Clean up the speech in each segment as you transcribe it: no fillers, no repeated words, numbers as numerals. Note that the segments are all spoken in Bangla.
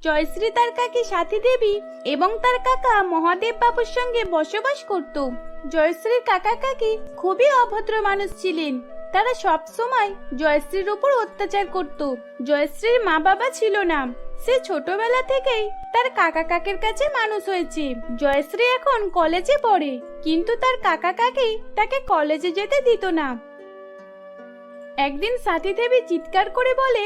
জয়শ্রী তার কাকি সাথী দেবী এবং তার কাকা মহাদেব বাবুর সঙ্গে বসবাস করত। জয়শ্রীর কাকা কাকি খুবই অভদ্র মানুষ ছিলেন। তারা সব সময় জয়শ্রীর উপর অত্যাচার করত। জয়শ্রীর মা বাবা ছিল না। সে ছোটবেলা থেকেই তার কাকা কাকের কাছে মানুষ হয়েছে। জয়শ্রী এখন কলেজে পড়ে, কিন্তু তার কাকা কাকি তাকে কলেজে যেতে দিত না। একদিন সাথী দেবী চিৎকার করে বলে,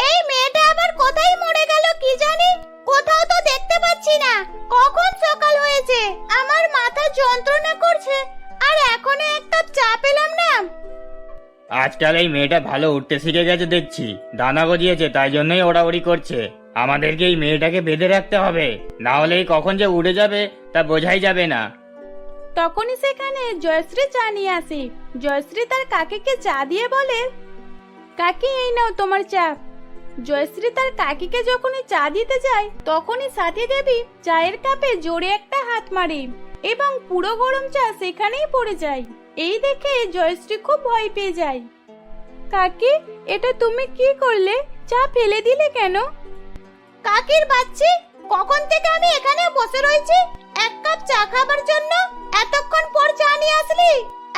এই মেয়েটা আবার কোথায় মরে গেল কি জানি, কোথাও তো দেখতে পাচ্ছি না। কখন সকাল হয়েছে, আমার মাথা যন্ত্রণা করছে, আর এখনো এক কাপ চা পেলাম না। আজকাল এই মেয়েটা ভালো উঠতে শিখে গেছে দেখছি, দানা গজিয়েছে, তাই জন্যই ওড়াউড়ি করছে। আমাদেরকে এই মেয়েটাকে বেঁধে রাখতে হবে, না হলে কখন যে উড়ে যাবে তা বোঝাই যাবে না। তখনই সেখানে জয়শ্রী চা নিয়ে আসে। জয়শ্রী তার কাকিকে চা দিয়ে বলে, কাকি এই নাও তোমার চা। জয়শ্রী তার কাকিকে যখনই চা দিতে যায়, তখনই সাথী দেবী চায়ের কাপে জোরে একটা হাত মারে এবং পুরো গরম চা সেখানেই পড়ে যায়। এই দেখে জয়শ্রী খুব ভয় পেয়ে যায়। কাকি, এটা তুমি কি করলে? চা ফেলে দিলে কেন? কাকির বাচ্চি, কখন থেকে আমি এখানে বসে রয়েছি এক কাপ চা খাবার জন্য, এতক্ষণ পর চা নিয়ে আসলি?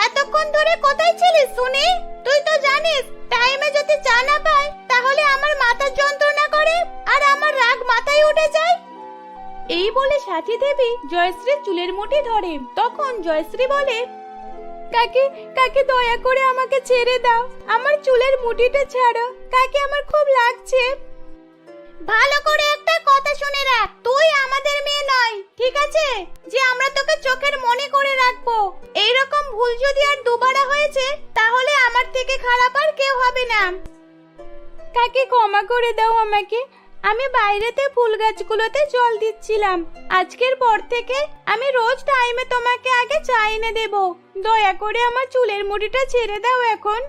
এতক্ষণ ধরে কোথায় ছিলিস শুনি? তুই তো জানিস টাইমে যদি চা না পাই তাহলে আমার মাথা যন্ত্রণা করে আর আমার রাগ মাথায় উঠে যায়। এই বলে সাথী দেবী জয়শ্রীর চুলের মুঠি ধরে। তখন জয়শ্রী বলে, কাকি, কাকি দয়া করে আমাকে ছেড়ে দাও, আমার চুলের মুঠিটা ছাড়ো, কাকি আমার খুব লাগছে। ভালো করে একটা কথা শুনে রাখ, তুই আমাদের মেয়ে নয়, ঠিক আছে? যে আমরা তোকে চোখের মনে করে রাখবো। এইরকম ভুল যদি আর দুবারা হয়েছে তাহলে আমার থেকে খারাপ আর কেউ হবে না। কাকি ক্ষমা করে দাও আমাকে, আমি বাইরেতে ফুল গাছগুলোতে জল দিচ্ছিলাম। আজকের পর থেকে আমি রোজ টাইমে তোমাকে আগে চা এনে দেব। দয়া করে আমার চুলের মুঠিটা ছেড়ে দাও এখন।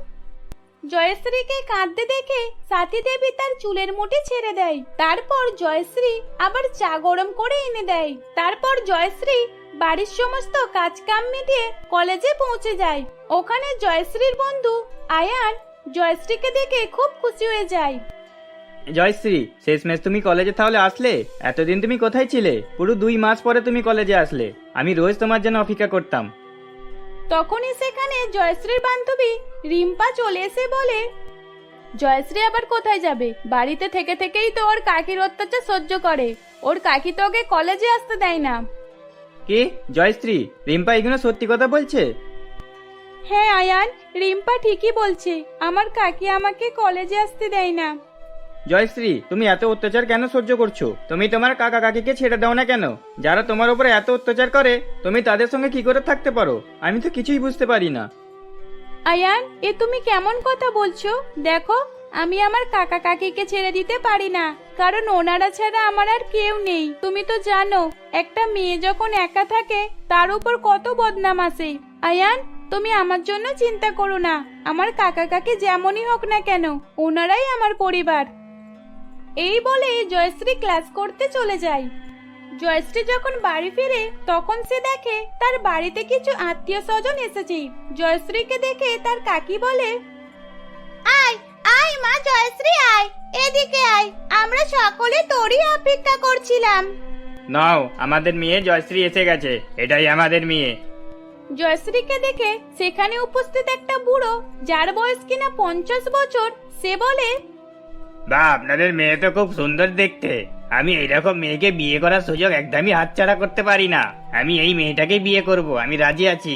জয়শ্রীকে কাঁদতে দেখে সাথী দেবী তার চুলের মুঠি ছেড়ে দেয়। তারপর জয়শ্রী আবার চা গরম করে এনে দেয়। তারপর জয়শ্রী বাড়ির সমস্ত কাজ কাম মিটিয়ে কলেজে পৌঁছে যায়। ওখানে জয়শ্রীর বন্ধু আয়ান জয়শ্রীকে দেখে খুব খুশি হয়ে যায়। জয়শ্রী, শেষমেশ তুমি কলেজে তাহলে আসলে? এতদিন তুমি কোথায় ছিলে? পুরো 2 মাস পরে তুমি কলেজে আসলে। আমি রোজ তোমার জন্য অপেক্ষা করতাম। তখনই সেখানে জয়শ্রীর বান্ধবী রিম্পা চলে এসে বলে, জয়শ্রী আবার কোথায় যাবে? বাড়িতে থেকে থেকেই তো ওর কাকির অত্যাচার সহ্য করে। ওর কাকি তো ওকে কলেজে আসতে দেয় না। কি জয়শ্রী, রিম্পা এগুলো সত্যি কথা বলছে? হ্যাঁ আয়ান, রিম্পা ঠিকই বলছে, আমার কাকি আমাকে কলেজে আসতে দেয় না। জয়শ্রী, তুমি এত অত্যাচার কেন সহ্য করছো? তুমি তোমার কাকা কাকিকে ছেড়ে দাও না কেন? যারা তোমার উপরে এত অত্যাচার করে তুমি তাদের সঙ্গে কি করে থাকতে পারো? আমি তো কিছুই বুঝতে পারি না। আয়ান, এ তুমি কেমন কথা বলছো? দেখো, আমি আমার কাকা কাকিকে ছেড়ে দিতে পারি না, কারণ ওনারা ছাড়া আমার আর কেউ নেই। তুমি তো জানো একটা মেয়ে যখন একা থাকে তার উপর কত বদনাম আসে। আয়ান, তুমি আমার জন্য চিন্তা করো না। আমার কাকা কাকি যেমনই হোক না কেন, ওনারাই আমার পরিবার। এই বলে জয়শ্রী ক্লাস করতে চলে যায়। জয়শ্রী যখন বাড়ি ফিরে তখন সে দেখে তার বাড়িতে কিছু আত্মীয় স্বজন এসেছে। জয়শ্রীকে দেখে তার কাকি বলে, আয় আয় মা জয়শ্রী, আয় এদিকে আয়, আমরা সকলে তোরই অপেক্ষা করছিলাম। নাও, আমাদের মেয়ে জয়শ্রী এসে গেছে, এটাই আমাদের মেয়ে। জয়শ্রীকে দেখে সেখানে উপস্থিত একটা বুড়ো, যার বয়স কিনা 50 বছর, সে বলে, বা আপনাদের মেয়ে তো খুব সুন্দর দেখতে। আমি এইরকম মেয়েকে বিয়ে করার সুযোগ একদমই হাতছাড়া করতে পারি না। আমি এই মেয়েটাকে বিয়ে করব, আমি রাজি আছি।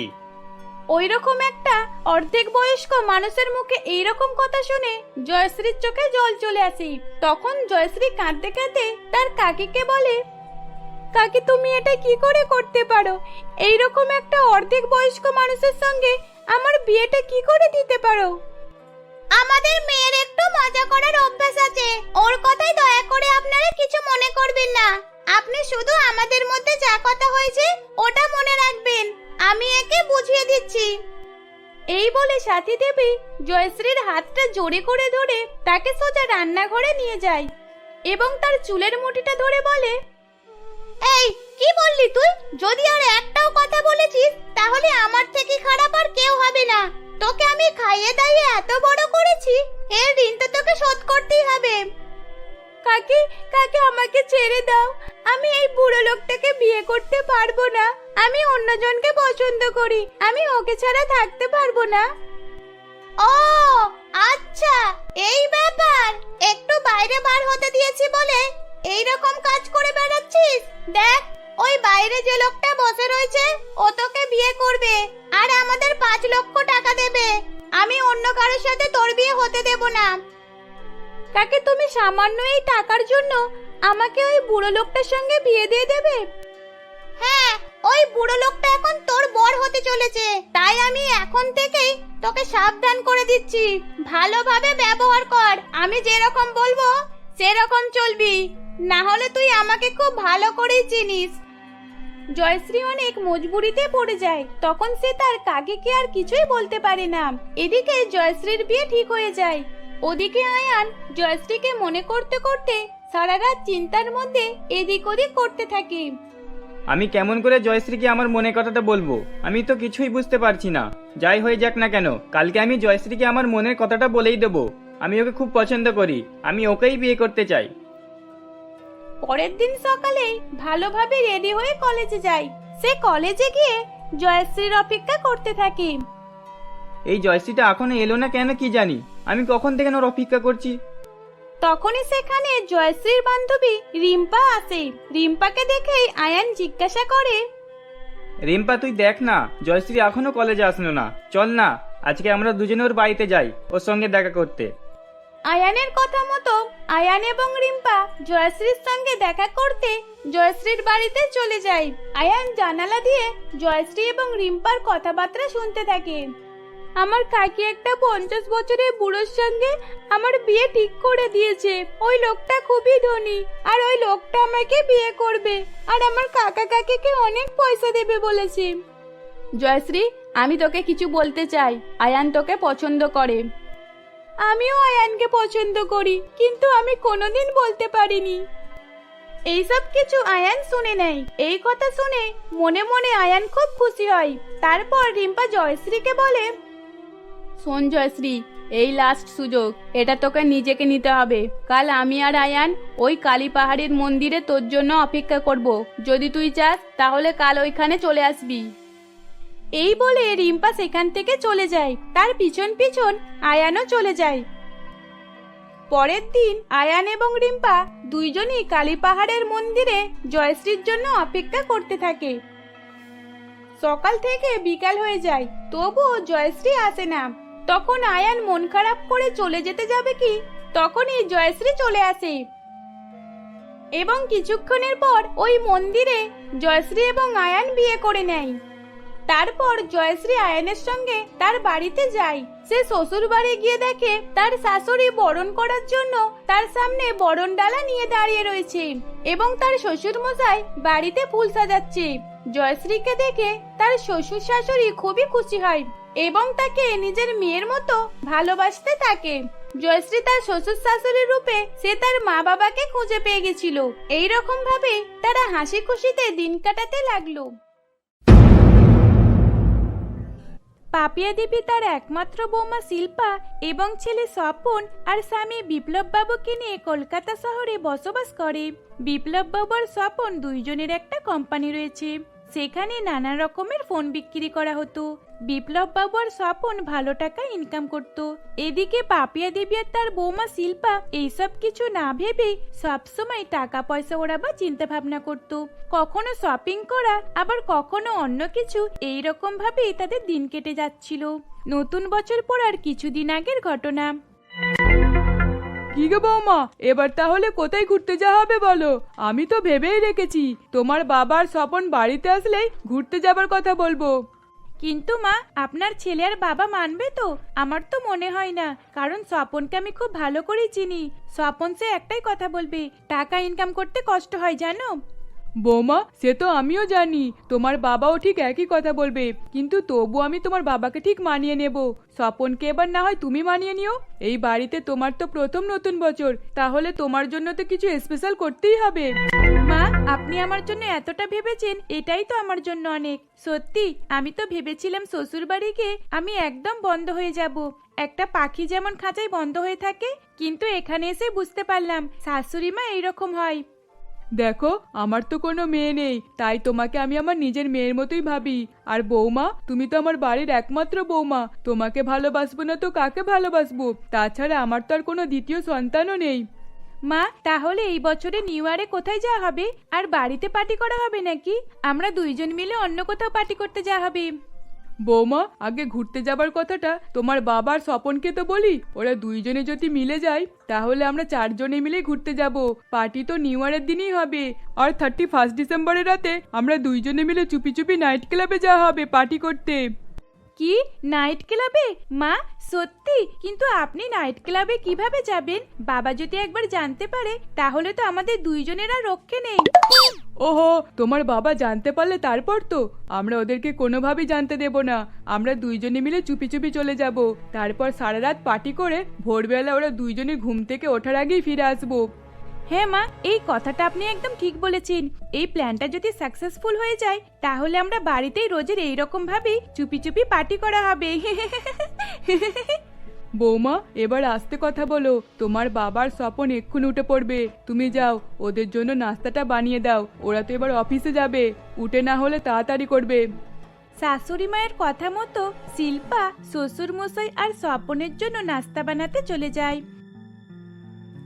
ওই রকম একটা অর্ধেক বয়স্ক মানুষের মুখে এইরকম কথা শুনে জয়শ্রীর চোখে জল চলে আসে। তখন জয়শ্রী কাঁদতে কাঁদতে তার কাকিকে বলে, কাকি তুমি এটা কি করে করতে পারো? এইরকম একটা অর্ধেক বয়স্ক মানুষের সঙ্গে আমার বিয়েটা কি করে দিতে পারো? আমাদের মেয়ের একটু মজা করার অভ্যাস আছে, ওর কথাই দয়া করে আপনারা কিছু মনে করবেন না। আপনি শুধু আমাদের মধ্যে যা কথা হয়েছে ওটা মনে রাখবেন, আমি একে বুঝিয়ে দিচ্ছি। এই বলে সাথী দেবী জয়শ্রীর হাতটা জোরে করে ধরে তাকে সোজা রান্নাঘরে নিয়ে যায় এবং তার চুলের মুঠিটা ধরে বলে, এই কি বললি তুই? যদি আর একটাও কথা বলেছিস তাহলে আমার থেকে খারাপ আর কেউ হবে না। তোকে আমি খাইয়ে দাইয়ে এত বড় করেছি, এর ঋণ তো তোকে শোধ করতেই হবে। কাকি কাকি আমাকে ছেড়ে দাও, আমি এই বুড়ো লোকটাকে বিয়ে করতে পারবো না। আমি অন্যজনকে পছন্দ করি, আমি ওকে ছাড়া থাকতে পারবো না। ও আচ্ছা, এই ব্যাপার। একটু বাইরে বার হতে দিয়েছি বলে এই রকম কাজ করে বেড়াচ্ছিস। দেখ, ওই বাইরে যে লোকটা বসে রয়েছে ও তোকে বিয়ে করবে আর আমাদের 5 লক্ষ টাকা দেবে। আমি অন্য কারোর সাথে তোর বিয়ে হতে দেব না। কাকে তুমি সামান্য এই টাকার জন্য আমাকে ওই বুড়ো লোকটার সঙ্গে বিয়ে দিয়ে দেবে? হ্যাঁ, ওই বুড়ো লোকটা এখন তোর বর হতে চলেছে, তাই আমি এখন থেকেই তোকে সাবধান করে দিচ্ছি। ভালোভাবে ব্যবহার কর, আমি যেরকম বলবো সেরকম চলবি, না হলে তুই আমাকে খুব ভালো করেই চিনিস। জয়শ্রী অনেক মজবুরিতে পড়ে যায়, তখন সে তার কাকিকে আর কিছুই বলতে পারে না। এদিকে জয়শ্রীর বিয়ে ঠিক হয়ে যায়, ওদিকে আয়ান জয়শ্রীকে মনে করতে করতে সারা রাত চিন্তার মধ্যে এদিক ওদিক করতে থাকে। আমি কেমন করে জয়শ্রীকে আমার মনের কথাটা বলবো, আমি তো কিছুই বুঝতে পারছি না। যাই হয়ে যাক না কেন, কালকে আমি জয়শ্রীকে আমার মনের কথাটা বলেই দেবো। আমি ওকে খুব পছন্দ করি, আমি ওকেই বিয়ে করতে চাই। পরের দিন সকালে ভালোভাবে রেডি হয়ে কলেজে যায়। সে কলেজে গিয়ে জয়শ্রীর অপেক্ষা করতে থাকে। এই জয়শ্রীটা এখনো এলো না কেন কি জানি, আমি কখন থেকে ওর অপেক্ষা করছি। তখনই সেখানে জয়শ্রীর বান্ধবী রিম্পা আসে। রিম্পাকে দেখেই আয়ান জিজ্ঞাসা করে, রিম্পা তুই দেখ না, জয়শ্রী এখনো কলেজে আসলো না, চল না আজকে আমরা দুজনে ওর বাড়িতে যাই ওর সঙ্গে দেখা করতে। আয়ানের কথা মতো আয়ান এবং রিম্পা জয়শ্রীর সঙ্গে দেখা করতে জয়শ্রীর বাড়িতে চলে যায়। আয়ান জানালা দিয়ে জয়শ্রী এবং রিম্পার কথাবার্তা শুনতে থাকে। আমার কাকি একটা 50 বছরের বুড়োর সঙ্গে আমার বিয়ে ঠিক করে দিয়েছে। ওই লোকটা খুবই ধনী আর ওই লোকটা আমাকে বিয়ে করবে আর আমার কাকা কাকিকে অনেক পয়সা দেবে বলেছে। জয়শ্রী, আমি তোকে কিছু বলতে চাই, আয়ান তোকে পছন্দ করে। আমিও আয়ানকে পছন্দ করি, কিন্তু আমি কোনোদিন বলতে পারিনি। এইসব কিছু আয়ান শুনে নেয়। এই কথা শুনে মনে মনে আয়ান খুব খুশি হয়। তারপর রিম্পা জয়শ্রীকে বলে, শোন জয়শ্রী, এই লাস্ট সুযোগ, এটা তোকে নিজেকে নিতে হবে। কাল আমি আর আয়ান ওই কালী পাহাড়ের মন্দিরে তোর জন্য অপেক্ষা করব। যদি তুই চাস তাহলে কাল ওইখানে চলে আসবি। এই বলে রিম্পা সেখান থেকে চলে যায়, তার পিছন পিছন আয়ানও চলে যায়। পরের দিন আয়ান এবং রিম্পা দুইজনই কালী পাহাড়ের মন্দিরে জয়শ্রীর জন্য অপেক্ষা করতে থাকে। সকাল থেকে বিকাল হয়ে যায়, তবুও জয়শ্রী আসে না। তখন আয়ান মন খারাপ করে চলে যেতে যাবে কি, তখনই জয়শ্রী চলে আসে এবং কিছুক্ষণের পর ওই মন্দিরে জয়শ্রী এবং আয়ান বিয়ে করে নেয়। তারপর জয়শ্রী আয়ানের সঙ্গে তার বাড়িতে যায়। সে শ্বশুর বাড়ি গিয়ে দেখে তার শাশুড়ি বরণ করার জন্য তার সামনে বরণ ডালা নিয়ে দাঁড়িয়ে রয়েছে এবং তার শ্বশুর মশাই বাড়িতে ফুল সাজাচ্ছে। জয়শ্রীকে দেখে তার শ্বশুর শাশুড়ি খুবই খুশি হয় এবং তাকে নিজের মেয়ের মতো ভালোবাসতে থাকে। জয়শ্রী তার শ্বশুর শাশুড়ির রূপে সে তার মা বাবাকে খুঁজে পেয়ে গেছিল। এইরকম ভাবে তারা হাসি খুশিতে দিন কাটাতে লাগলো। পাপিয়া দেবী তার একমাত্র বৌমা শিল্পা এবং ছেলে স্বপন আর স্বামী বিপ্লব বাবুকে নিয়ে কলকাতা শহরে বসবাস করে। বিপ্লব বাবু আর স্বপন দুইজনের একটা কোম্পানি রয়েছে, সেখানে নানা রকমের ফোন বিক্রি করা হতো। বিপ্লব বাবু আর স্বপন ভালো টাকা ইনকাম করত। এদিকে পাপিয়া দেবী আর তার বৌমা শিল্পা এইসব কিছু না ভেবে সবসময় টাকা পয়সা ওড়াবার চিন্তা ভাবনা করত। কখনো শপিং করা, আবার কখনো অন্য কিছু, এইরকম ভাবেই তাদের দিন কেটে যাচ্ছিল। নতুন বছর পড়ার কিছুদিন আগের ঘটনা। কি গো বৌমা, এবার তাহলে কোথায় ঘুরতে যাওয়া হবে বলো? আমি তো ভেবেই রেখেছি তোমার বাবার স্বপন বাড়িতে আসলেই ঘুরতে যাবার কথা বলবো। কিন্তু মা, আপনার ছেলে আর বাবা মানবে তো? আমার তো মনে হয় না, কারণ স্বপনকে আমি খুব ভালো করে চিনি। স্বপন সে একটাই কথা বলবে, টাকা ইনকাম করতে কষ্ট হয় জানো। বৌমা, সে তো আমিও জানি তোমার বাবাও ঠিক একই কথা বলবে, কিন্তু তবু আমি তোমার বাবাকে ঠিক মানিয়ে নেব। স্বপনকে এবার না হয় তুমি মানিয়ে নিও। এই বাড়িতে তোমার তো প্রথম নতুন বছর, তাহলে তোমার জন্য তো কিছু স্পেশাল করতেই হবে। মা, আপনি আমার জন্য এতটা ভেবেছেন, এটাই তো আমার জন্য অনেক। সত্যি, আমি তো ভেবেছিলাম শ্বশুর বাড়ি গিয়ে আমি একদম বন্ধ হয়ে যাব, একটা পাখি যেমন খাঁচায় বন্ধ হয়ে থাকে, কিন্তু এখানে এসে বুঝতে পারলাম শাশুড়ি মা এইরকম হয়। দেখো, আমার তো কোনো মেয়ে নেই, তাই তোমাকে আমি আমার নিজের মেয়ের মতোই ভাবি। আর বৌমা, তুমি তো আমার বাড়ির একমাত্র বৌমা, তোমাকে ভালোবাসবো না তো কাকে ভালোবাসবো? তাছাড়া আমার তো আর কোনো দ্বিতীয় সন্তানও নেই। মা, তাহলে এই বছরে নিউ ইয়ারে কোথায় যাওয়া হবে? আর বাড়িতে পার্টি করা হবে নাকি? আমরা দুইজন মিলে অন্য কোথাও পার্টি করতে যাওয়া হবে। বৌমা, আগে ঘুরতে যাবার কথাটা তোমার বাবার স্বপনকে তো বলি, ওরা দুইজনে যদি মিলে যায় তাহলে আমরা 4 জনে মিলে ঘুরতে যাব। পার্টি তো নিউ ইয়ারের দিনই হবে, আর 31 ডিসেম্বরের রাতে আমরা দুইজনে মিলে চুপি চুপি নাইট ক্লাবে যাওয়া হবে পার্টি করতে। কি, নাইট ক্লাবে? মা, সত্যি? কিন্তু আপনি নাইট ক্লাবে কিভাবে যাবেন? বাবা যদি একবার জানতে পারে তাহলে তো আমাদের দুইজনের আর রক্ষে নেই। ওহো, তোমার বাবা জানতে পারলে তারপর তো? আমরা ওদেরকে কোনোভাবেই জানতে দেব না। আমরা দুইজনে মিলে চুপি চুপি চলে যাব, তারপর সারা রাত পার্টি করে ভোরবেলা ওরা দুইজনে ঘুম থেকে ওঠার আগেই ফিরে আসবো। হ্যাঁ মা, এই কথাটা আপনি একদম ঠিক বলেছেন। এই প্ল্যানটা যদি সাকসেসফুল হয়ে যায় তাহলে আমরা বাড়িতেই রোজের এইরকম ভাবেই চুপি চুপি পার্টি করা হবে। বৌমা, এবার আস্তে কথা বলো, তোমার বাবার স্বপন এক্ষুনি উঠে পড়বে। তুমি যাও, ওদের জন্য নাস্তাটা বানিয়ে দাও, ওরা তো এবার অফিসে যাবে, উঠে না হলে তাড়াতাড়ি করবে। শাশুড়ি মায়ের কথা মতো শিল্পা শ্বশুর মশাই আর স্বপনের জন্য নাস্তা বানাতে চলে যায়।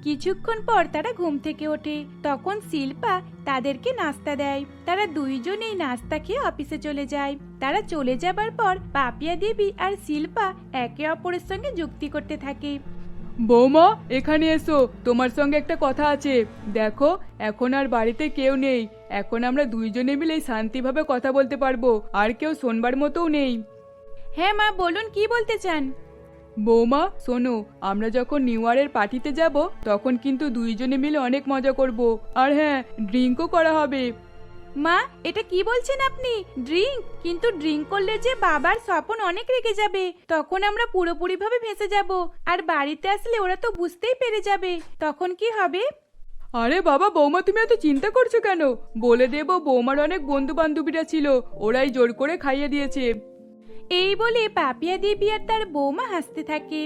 কিছুক্ষণ পর তারা ঘুম থেকে ওঠে, তখন শিল্পা তাদেরকে নাস্তা দেয়। তারা দুইজনেই নাস্তা খেয়ে অফিসে চলে যায়। তারা চলে যাবার পর পাপিয়া দেবী আর শিল্পা একে অপরের সঙ্গে যুক্তি করতে থাকে। বৌমা, এখানে এসো, তোমার সঙ্গে একটা কথা আছে। দেখো, এখন আর বাড়িতে কেউ নেই, এখন আমরা দুইজনে মিলে শান্তিভাবে কথা বলতে পারবো, আর কেউ শোনবার মতোও নেই। হ্যাঁ মা, বলুন, কি বলতে চান? বৌমা শোনো, আমরা যখন নিউ ইয়ারের পার্টিতে যাব তখন কিন্তু দুইজনে মিলে অনেক মজা করব, আর হ্যাঁ, ড্রিঙ্কও করা হবে। মা, এটা কি বলছেন আপনি? ড্রিঙ্ক? কিন্তু ড্রিঙ্ক করলে যে বাবার স্বপন অনেক রেগে যাবে, তখন আমরা পুরোপুরিভাবে ভেসে যাব, আর বাড়িতে আসলে ওরা তো বুঝতেই পেরে যাবে, তখন কি হবে? আরে বাবা বৌমা, তুমি এত চিন্তা করছো কেন? বলে দেবো বৌমার অনেক বন্ধু বান্ধবীরা ছিল, ওরাই জোর করে খাইয়ে দিয়েছে। এই বলে পাপিয়া দেবী আর তার বৌমা হাসতে থাকে।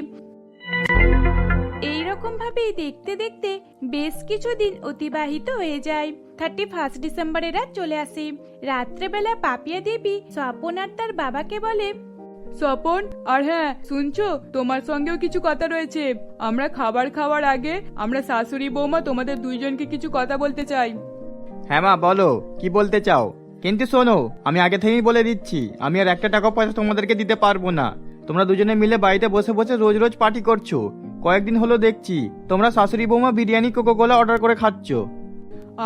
এইরকম ভাবেই দেখতে দেখতে বেশ কিছুদিন অতিবাহিত হয়ে যায়। 31 ডিসেম্বরের রাত চলে আসে। রাত্রেবেলা পাপিয়া দেবী স্বপন আর তার বাবাকে বলে, স্বপন, আর হ্যাঁ শুনছো, তোমার সঙ্গেও কিছু কথা রয়েছে। আমরা খাবার খাওয়ার আগে আমরা শাশুড়ি বৌমা তোমাদের দুইজনকে কিছু কথা বলতে চাই। হ্যাঁ মা, বলো কি বলতে চাও। কিন্তু শোনো, আমি আগে থেকেই বলে দিচ্ছি, আমি আর একটা টাকা পয়সা তোমাদেরকে দিতে পারবো না। তোমরা দুজনে মিলে বাড়িতে বসে বসে রোজ রোজ পার্টি করছো। কয়েকদিন হলো দেখছি তোমরা শাশুড়ি বৌমা বিরিয়ানি কোকোকোলা অর্ডার করে খাচ্ছ।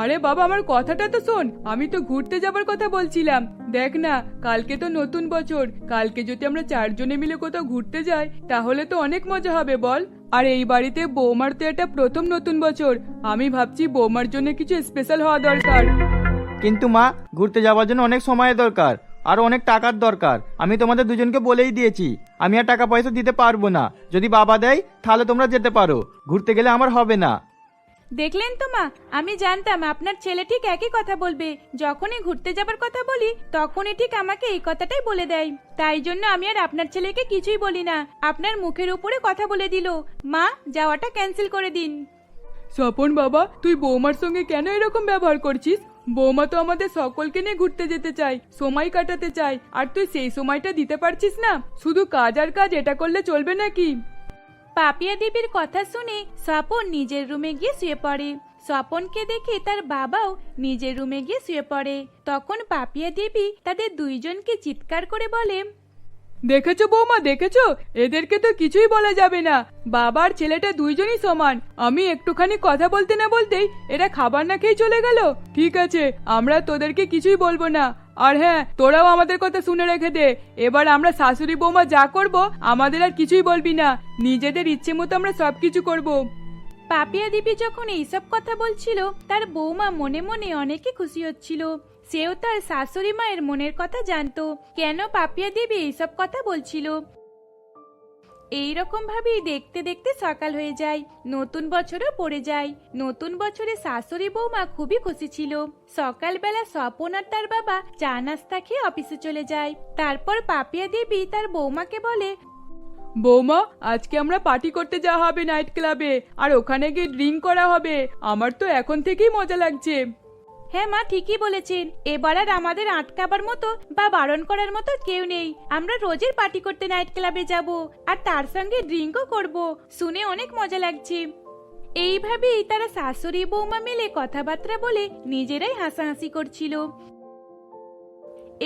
আরে বাবা, আমার কথাটা তো শোন, আমি তো ঘুরতে যাবার কথা বলছিলাম। দেখ না, কালকে তো নতুন বছর, কালকে যদি আমরা 4 জনে মিলে কোথাও ঘুরতে যাই তাহলে তো অনেক মজা হবে বল। আর এই বাড়িতে বৌমার তো এটা প্রথম নতুন বছর, আমি ভাবছি বৌমার জন্য কিছু স্পেশাল হওয়া দরকার। কিন্তু মা, ঘুরতে যাওয়ার জন্য অনেক সময়ের দরকার, আর অনেক টাকার দরকার। আমি তোমাদের দুজনকে বলেই দিয়েছি আমি আর টাকা পয়সা দিতে পারবো না। যদি বাবা দেয় তাহলে তোমরা যেতে পারো, ঘুরতে গেলে আমার হবে না। দেখলেন তো মা, আমি জানতাম আপনার ছেলে ঠিক একই কথা বলবে। যখনই ঘুরতে যাবার কথা বলি তখনই ঠিক আমাকে এই কথাটাই বলে দেয়। তাই জন্য আমি আর আপনার ছেলেকে কিছুই বলি না, আপনার মুখের উপরে কথা বলে দিল। মা, যাওয়াটা ক্যান্সেল করে দিন। স্বপন বাবা, তুই বৌমার সঙ্গে কেন এরকম ব্যবহার করছিস? বৌমা তো আমাদের সকলকে নিয়ে ঘুরতে যেতে চাই, সময় কাটাতে চাই, আর তুই সেই সময়টা দিতে পারছিস না। শুধু কাজ আর কাজ, এটা করলে চলবে নাকি? পাপিয়া দেবীর কথা শুনে স্বপন নিজের রুমে গিয়ে শুয়ে পড়ে। স্বপনকে দেখে তার বাবাও নিজের রুমে গিয়ে শুয়ে পড়ে। তখন পাপিয়া দেবী তাদের দুইজনকে চিৎকার করে বলে, দেখেছো বৌমা, দেখেছো, এদেরকে তো কিছুই বলা যাবে না। বাবার ছেলেটা দুইজনই সমান। আমি একটুখানি কথা বলতে না বলতেই এরা খাবার না খেয়ে চলে গেল। ঠিক আছে, আমরা তোদেরকে কিছুই বলবো না। আর হ্যাঁ, তোরাও আমাদের কথা শুনে রেখে দে, এবার আমরা শাশুড়ি বৌমা যা করব আমাদের আর কিছুই বলবি না। নিজেদের ইচ্ছে মতো আমরা সবকিছু করব। পাপিয়া দেবী যখন এইসব কথা বলছিল তার বৌমা মনে মনে অনেকই খুশি হচ্ছিল। সেও তার শাশুড়ি মায়ের মনের কথা জানতো, কেন পাপিয়া দেবী এইসব কথা বলছিল। এইরকম ভাবেই দেখতে দেখতে সকাল হয়ে যায়, নতুন বছরও পড়ে যায়। নতুন বছরে শাশুড়ি বৌমা খুবই খুশি ছিল। সকালবেলা স্বপন আর তার বাবা চা নাস্তা খেয়ে অফিসে চলে যায়। তারপর পাপিয়া দেবী তার বৌমাকে বলে, বৌমা, আজকে আমরা পার্টি করতে যাওয়া হবে নাইট ক্লাবে, আর ওখানে গিয়ে ড্রিঙ্ক করা হবে। আমার তো এখন থেকেই মজা লাগছে। হ্যাঁ মা, ঠিকই বলেছেন। এবার আর আমাদের আটকাবার মতো বা বারণ করার মতো কেউ নেই। আমরা রোজের পার্টি করতে নাইট ক্লাবে যাব, আর তার সঙ্গে ড্রিঙ্কও করব। শুনে অনেক মজা লাগছে। এইভাবেই তারা শাশুড়ি বৌমা মিলে কথাবার্তা বলে নিজেরাই হাসাহাসি করছিল।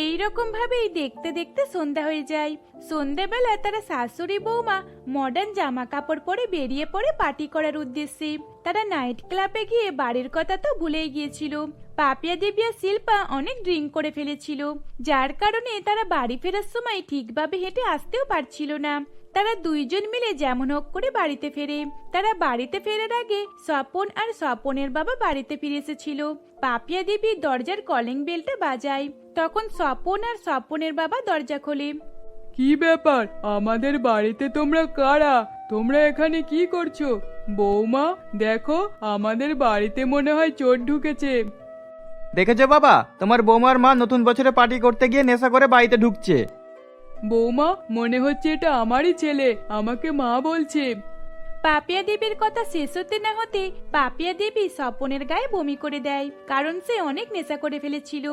এইরকম ভাবেই দেখতে দেখতে সন্ধ্যা হয়ে যায়। সন্ধ্যাবেলা তারা শাশুড়ি বৌমা মডার্ন জামা কাপড় পরে বেরিয়ে পড়ে পার্টি করার উদ্দেশ্যে। তারা নাইট ক্লাবে গিয়ে বাড়ির কথা তো ভুলেই গিয়েছিল। পাপিয়া দেবী আর শিল্পা অনেক ড্রিঙ্ক করে ফেলেছিল, যার কারণে তারা বাড়ি ফেরার সময় ঠিকভাবে হেঁটে আসতেও পারছিল না। তারা দুইজন মিলে যেমন হোক করে বাড়িতে ফেরে। তারা বাড়িতে ফেরার আগে স্বপন আর স্বপনের বাবা বাড়িতে ফিরে এসেছিল। পাপিয়া দেবী দরজার কলিং বেলটা বাজায়। তখন স্বপন আর স্বপনের বাবা দরজা খোলে। কি ব্যাপার, আমাদের বাড়িতে তোমরা কারা? তোমরা এখানে কি করছো? বৌমা, দেখো, আমাদের বাড়িতে মনে হয় চোর ঢুকেছে। দেখেছো বাবা, তোমার বৌমার মা নতুন বছরে পার্টি করতে গিয়ে নেশা করে বাড়িতে ঢুকছে। বৌমা, মনে হচ্ছে এটা আমারই ছেলে, আমাকে মা বলছে। পাপিয়া দেবীর কথা শেষ হতে না হতে পাপিয়া দেবী স্বপনের গায়ে বমি করে দেয়, কারণ সে অনেক নেশা করে ফেলেছিল।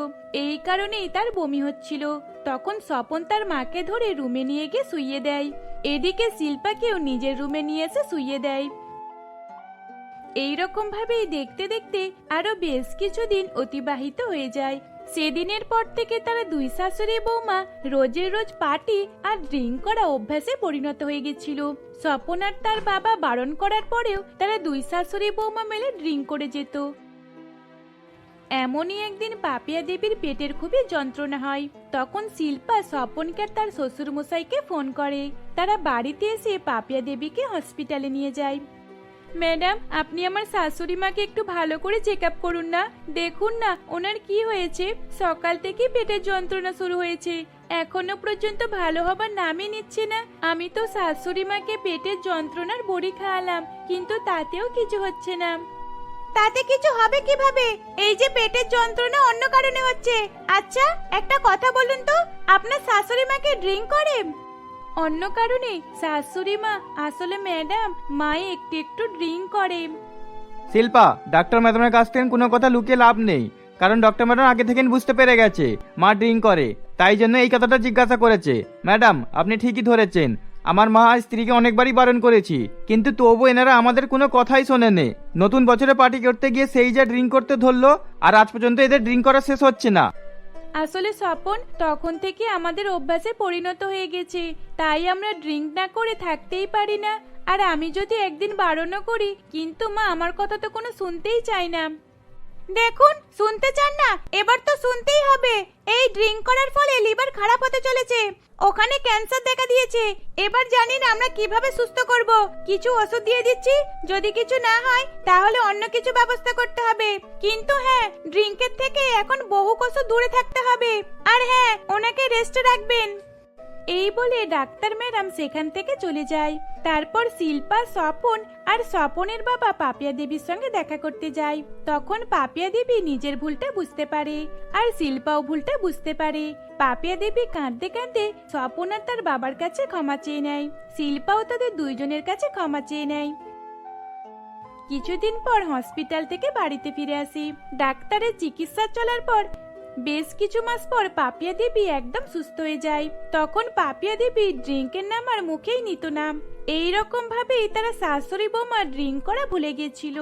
এই কারণেই তার বমি হচ্ছিল। তখন স্বপন তার মাকে ধরে রুমে নিয়ে গিয়ে শুইয়ে দেয়। এদিকে শিল্পাকেও নিজের রুমে নিয়ে এসে শুইয়ে দেয়। এইরকম ভাবেই দেখতে দেখতে আরো বেশ কিছুদিন অতিবাহিত হয়ে যায়। সেদিনের পর থেকে তারা দুই শাশুড়ি বৌমা রোজের রোজ পার্টি আর ড্রিঙ্ক করা অভ্যাসে পরিণত হয়ে গেছিল। স্বপন আর তার বাবা বারণ করার পরেও তারা দুই শাশুড়ি বৌমা মিলে ড্রিঙ্ক করে যেত। এমনই একদিন পাপিয়া দেবীর পেটের খুবই যন্ত্রণা হয়। তখন শিল্পা স্বপনকে আর তার শ্বশুর মশাইকে ফোন করে। তারা বাড়িতে এসে পাপিয়া দেবীকে হসপিটালে নিয়ে যায়। ম্যাডাম, আপনি আমার শাশুড়ি মাকে একটু ভালো করে চেক আপ করুন না। দেখুন না ওনার কি হয়েছে। সকাল থেকে পেটের যন্ত্রণা শুরু হয়েছে, এখনো পর্যন্ত ভালো হবার নামই নিচ্ছে না। আমি তো শাশুড়ি মাকে পেটের যন্ত্রণার বড়ি খাওয়ালাম, কিন্তু তাতেও কিছু হচ্ছে না। তাতে কিছু হবে কিভাবে? এই যে পেটের যন্ত্রণা অন্য কারণে হচ্ছে। আচ্ছা, একটা কথা বলুন তো, আপনার শাশুড়ি মাকে ড্রিঙ্ক করে? অন্য কারণে? শাশুড়ি মা, আসলে ম্যাডাম, মায়ে একটু একটু ড্রিঙ্ক করে। শিল্পা, ডাক্তার ম্যাডামের কাছ থেকে কোনো কথা লুকিয়ে লাভ নেই, কারণ ডক্টর ম্যাডাম আগে থেকে বুঝতে পেরে গেছে মা ড্রিঙ্ক করে, তাই জন্য এই কথাটা জিজ্ঞাসা করেছে। ম্যাডাম, আপনি ঠিকই ধরেছেন, আমার মা আর স্ত্রীকে অনেকবারই বারণ করেছি, কিন্তু তবু এনারা আমাদের কোনো কথাই শোনেনি। নতুন বছরে পার্টি করতে গিয়ে সেই যা ড্রিঙ্ক করতে ধরলো, আর আজ পর্যন্ত এদের ড্রিঙ্ক করা শেষ হচ্ছে না। আসলে স্বপন, তখন থেকে আমাদের অভ্যাসে পরিণত হয়ে গেছে, তাই আমরা ড্রিঙ্ক না করে থাকতেই পারি না। আর আমি যদি একদিন বারণও করি, কিন্তু মা আমার কথা তো কোনো শুনতেই চায় না। দেখুন, শুনতে চান না? এবার তো শুনতেই হবে। এই ড্রিঙ্ক করার ফলে লিভার খারাপ হতে চলেছে, ওখানে ক্যান্সার দেখা দিয়েছে। এবার জানি না আমরা কিভাবে সুস্থ করব। কিছু ওষুধ দিয়ে দিচ্ছি, যদি কিছু না হয় তাহলে অন্য কিছু ব্যবস্থা করতে হবে। কিন্তু হ্যাঁ, ড্রিঙ্কের থেকে এখন বহু কোষ দূরে থাকতে হবে। আর হ্যাঁ, ওনাকে রেস্টে রাখবেন। এই বলে ডাক্তার ম্যাডাম সেখান থেকে চলে যায়। তারপর শিল্পা, স্বপন আর স্বপনের বাবা পাপিয়া দেবীর সঙ্গে দেখা করতে যায়। তখন পাপিয়া দেবী নিজের ভুলটা বুঝতে পারে, আর শিল্পাও ভুলটা বুঝতে পারে। পাপিয়া দেবী কাঁদতে কাঁদতে স্বপন আর তার বাবার কাছে ক্ষমা চেয়ে নেয়। শিল্পাও তাদের দুইজনের কাছে ক্ষমা চেয়ে নেয়। কিছুদিন পর হসপিটাল থেকে বাড়িতে ফিরে আসি। ডাক্তারের চিকিৎসা চলার পর বেশ কিছু মাস পর পাপিয়া দেবী একদম সুস্থ হয়ে যায়। তখন পাপিয়া দেবী ড্রিঙ্কের নাম আর মুখেই নিত না। এইরকম ভাবেই তারা শাশুড়ি বৌমা ড্রিঙ্ক করা ভুলে গিয়েছিল।